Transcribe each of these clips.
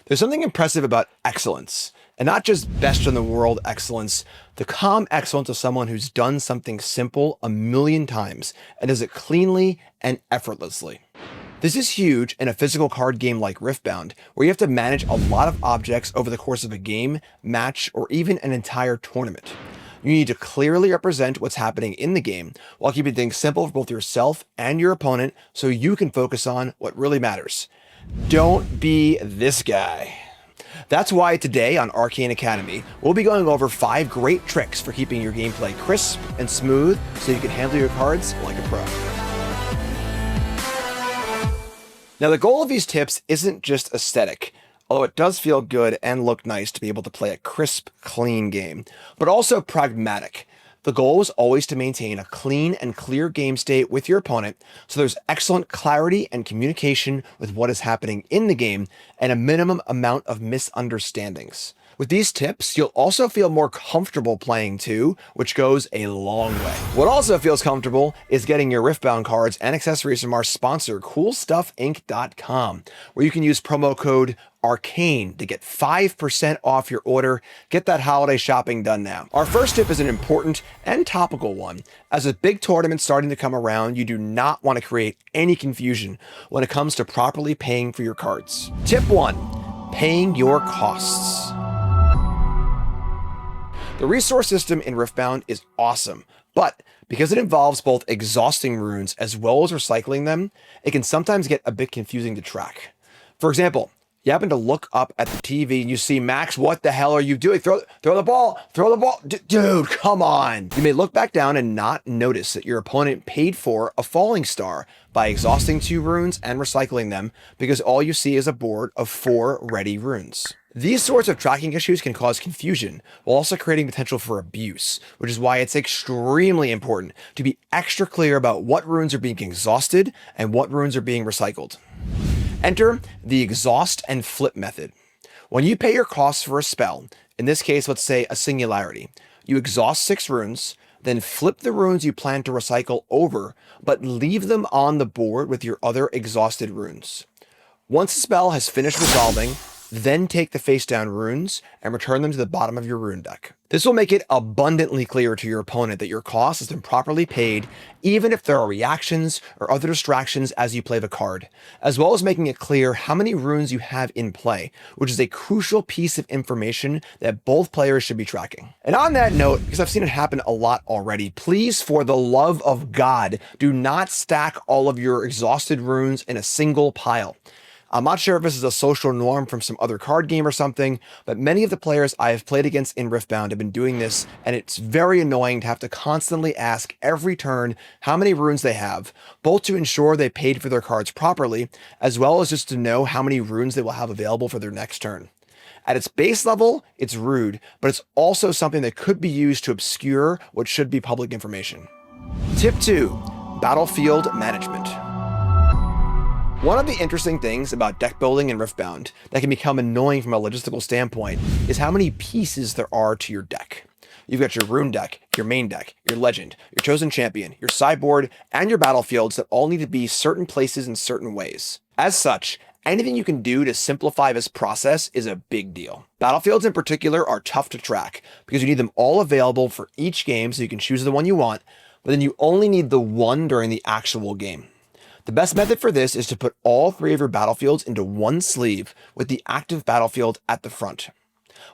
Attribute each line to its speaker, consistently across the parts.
Speaker 1: There's something impressive about excellence, and not just best in the world excellence, the calm excellence of someone who's done something simple a million times and does it cleanly and effortlessly. This is huge in a physical card game like Riftbound, where you have to manage a lot of objects over the course of a game, match, or even an entire tournament. You need to clearly represent what's happening in the game while keeping things simple for both yourself and your opponent so you can focus on what really matters. Don't be this guy. That's why today on Arcane Academy, we'll be going over 5 great tricks for keeping your gameplay crisp and smooth so you can handle your cards like a pro. Now, the goal of these tips isn't just aesthetic, although it does feel good and look nice to be able to play a crisp, clean game, but also pragmatic. The goal is always to maintain a clean and clear game state with your opponent, so there's excellent clarity and communication with what is happening in the game and a minimum amount of misunderstandings. With these tips, you'll also feel more comfortable playing too, which goes a long way. What also feels comfortable is getting your Riftbound cards and accessories from our sponsor, CoolStuffInc.com, where you can use promo code Arcane to get 5% off your order. Get that holiday shopping done now. Our first tip is an important and topical one. As a big tournament starting to come around, you do not want to create any confusion when it comes to properly paying for your cards. Tip 1, paying your costs. The resource system in Riftbound is awesome, but because it involves both exhausting runes as well as recycling them, it can sometimes get a bit confusing to track. For example, you happen to look up at the TV and you see, Max, what the hell are you doing? Throw the ball. Dude, come on. You may look back down and not notice that your opponent paid for a falling star by exhausting 2 runes and recycling them because all you see is a board of 4 ready runes. These sorts of tracking issues can cause confusion while also creating potential for abuse, which is why it's extremely important to be extra clear about what runes are being exhausted and what runes are being recycled. Enter the exhaust and flip method. When you pay your costs for a spell, in this case, let's say a singularity, you exhaust 6 runes, then flip the runes you plan to recycle over, but leave them on the board with your other exhausted runes. Once the spell has finished resolving, then take the face down runes and return them to the bottom of your rune deck. This will make it abundantly clear to your opponent that your cost has been properly paid, even if there are reactions or other distractions as you play the card, as well as making it clear how many runes you have in play, which is a crucial piece of information that both players should be tracking. And on that note, because I've seen it happen a lot already, please, for the love of God, do not stack all of your exhausted runes in a single pile. I'm not sure if this is a social norm from some other card game or something, but many of the players I have played against in Riftbound have been doing this, and it's very annoying to have to constantly ask every turn how many runes they have, both to ensure they paid for their cards properly, as well as just to know how many runes they will have available for their next turn. At its base level, it's rude, but it's also something that could be used to obscure what should be public information. Tip 2, battlefield management. One of the interesting things about deck building in Riftbound that can become annoying from a logistical standpoint is how many pieces there are to your deck. You've got your rune deck, your main deck, your legend, your chosen champion, your sideboard, and your battlefields that all need to be certain places in certain ways. As such, anything you can do to simplify this process is a big deal. Battlefields in particular are tough to track because you need them all available for each game so you can choose the one you want, but then you only need the one during the actual game. The best method for this is to put all 3 of your battlefields into one sleeve with the active battlefield at the front.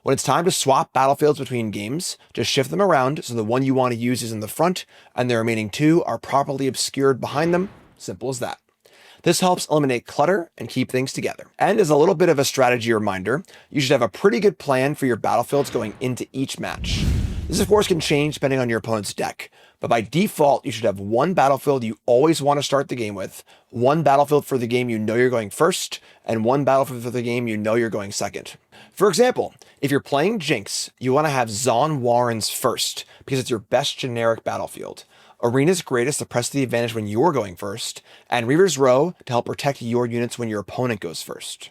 Speaker 1: When it's time to swap battlefields between games, just shift them around so the one you want to use is in the front and the remaining 2 are properly obscured behind them. Simple as that. This helps eliminate clutter and keep things together. And as a little bit of a strategy reminder, you should have a pretty good plan for your battlefields going into each match. This of course can change depending on your opponent's deck, but by default, you should have one battlefield you always want to start the game with, one battlefield for the game you know you're going first, and one battlefield for the game you know you're going second. For example, if you're playing Jinx, you want to have Zon Warrens first, because it's your best generic battlefield. Arena's greatest to press the advantage when you're going first, and Reaver's Row to help protect your units when your opponent goes first.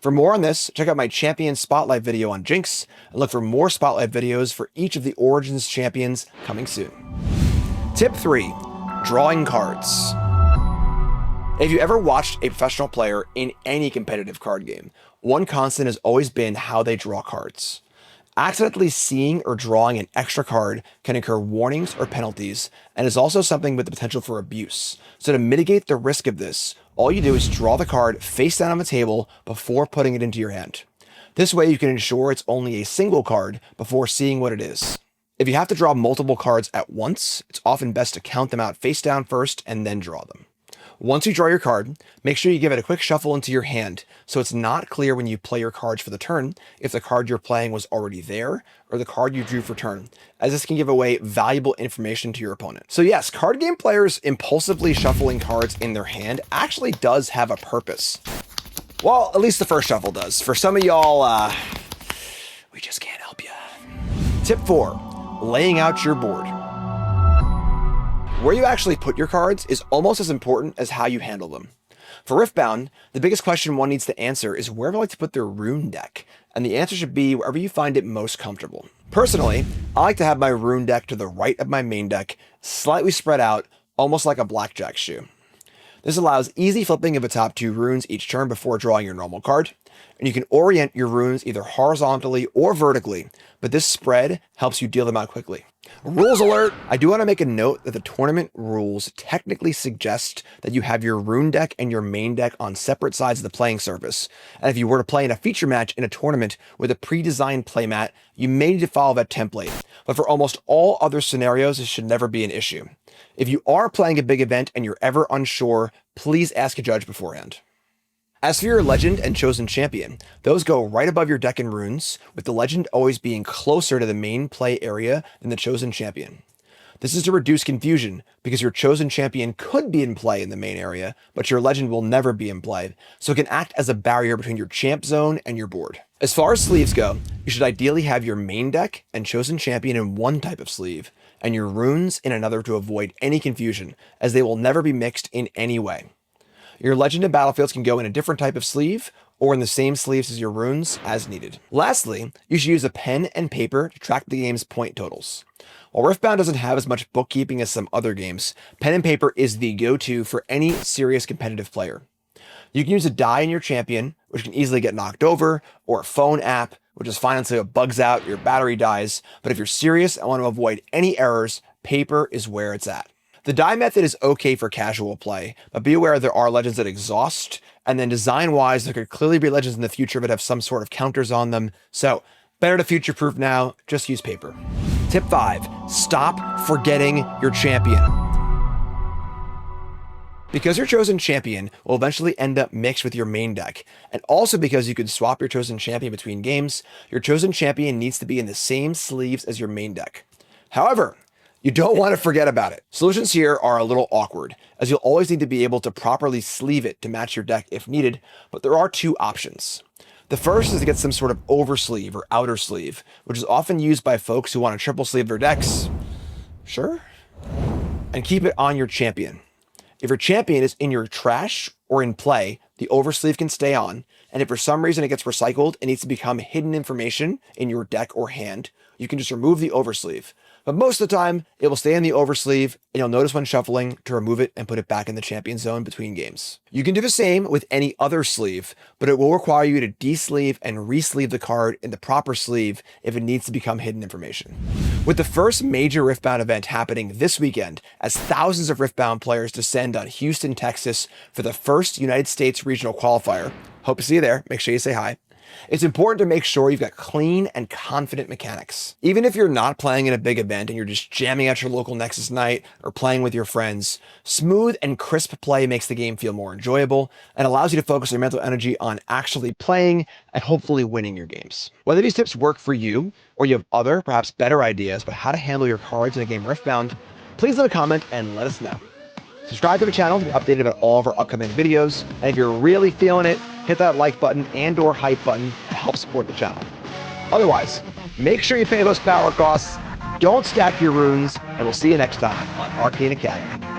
Speaker 1: For more on this, check out my Champion Spotlight video on Jinx, and look for more Spotlight videos for each of the Origins champions coming soon. Tip 3, drawing cards. If you ever watched a professional player in any competitive card game, one constant has always been how they draw cards. Accidentally seeing or drawing an extra card can incur warnings or penalties, and is also something with the potential for abuse. So to mitigate the risk of this, all you do is draw the card face down on the table before putting it into your hand. This way you can ensure it's only a single card before seeing what it is. If you have to draw multiple cards at once, it's often best to count them out face down first and then draw them. Once you draw your card, make sure you give it a quick shuffle into your hand so it's not clear when you play your cards for the turn if the card you're playing was already there or the card you drew for turn, as this can give away valuable information to your opponent. So yes, card game players impulsively shuffling cards in their hand actually does have a purpose. Well, at least the first shuffle does. For some of y'all, we just can't help you. Tip 4, laying out your board. Where you actually put your cards is almost as important as how you handle them. For Riftbound, the biggest question one needs to answer is where do I like to put their rune deck? And the answer should be wherever you find it most comfortable. Personally, I like to have my rune deck to the right of my main deck, slightly spread out, almost like a blackjack shoe. This allows easy flipping of the top 2 runes each turn before drawing your normal card, and you can orient your runes either horizontally or vertically, but this spread helps you deal them out quickly. Rules alert! I do want to make a note that the tournament rules technically suggest that you have your rune deck and your main deck on separate sides of the playing surface, and if you were to play in a feature match in a tournament with a pre-designed playmat, you may need to follow that template, but for almost all other scenarios, this should never be an issue. If you are playing a big event and you're ever unsure, please ask a judge beforehand. As for your legend and chosen champion, those go right above your deck and runes, with the legend always being closer to the main play area than the chosen champion. This is to reduce confusion, because your chosen champion could be in play in the main area, but your legend will never be in play, so it can act as a barrier between your champ zone and your board. As far as sleeves go, you should ideally have your main deck and chosen champion in one type of sleeve, and your runes in another to avoid any confusion, as they will never be mixed in any way. Your legend and battlefields can go in a different type of sleeve, or in the same sleeves as your runes as needed. Lastly, you should use a pen and paper to track the game's point totals. While Riftbound doesn't have as much bookkeeping as some other games, pen and paper is the go-to for any serious competitive player. You can use a die in your champion, which can easily get knocked over, or a phone app, which is fine until it bugs out, your battery dies, but if you're serious and want to avoid any errors, paper is where it's at. The die method is okay for casual play, but be aware there are legends that exhaust, and then design-wise, there could clearly be legends in the future that have some sort of counters on them, so better to future-proof now, just use paper. Tip 5, stop forgetting your champion. Because your chosen champion will eventually end up mixed with your main deck, and also because you can swap your chosen champion between games, your chosen champion needs to be in the same sleeves as your main deck. However, you don't want to forget about it. Solutions here are a little awkward, as you'll always need to be able to properly sleeve it to match your deck if needed, but there are 2 options. The first is to get some sort of oversleeve or outer sleeve, which is often used by folks who want to triple sleeve their decks. Sure? And keep it on your champion. If your champion is in your trash or in play, the oversleeve can stay on, and if for some reason it gets recycled and needs to become hidden information in your deck or hand, you can just remove the oversleeve. But most of the time, it will stay in the oversleeve, and you'll notice when shuffling to remove it and put it back in the champion zone between games. You can do the same with any other sleeve, but it will require you to de-sleeve and re-sleeve the card in the proper sleeve if it needs to become hidden information. With the first major Riftbound event happening this weekend, as thousands of Riftbound players descend on Houston, Texas for the first United States regional qualifier, hope to see you there, make sure you say hi. It's important to make sure you've got clean and confident mechanics. Even if you're not playing in a big event and you're just jamming at your local Nexus night or playing with your friends, smooth and crisp play makes the game feel more enjoyable and allows you to focus your mental energy on actually playing and hopefully winning your games. Whether these tips work for you or you have other, perhaps better ideas about how to handle your cards in a game Riftbound, please leave a comment and let us know. Subscribe to the channel to be updated about all of our upcoming videos, and if you're really feeling it, hit that like button and or hype button to help support the channel. Otherwise, make sure you pay those power costs, don't stack your runes, and we'll see you next time on Arcane Academy.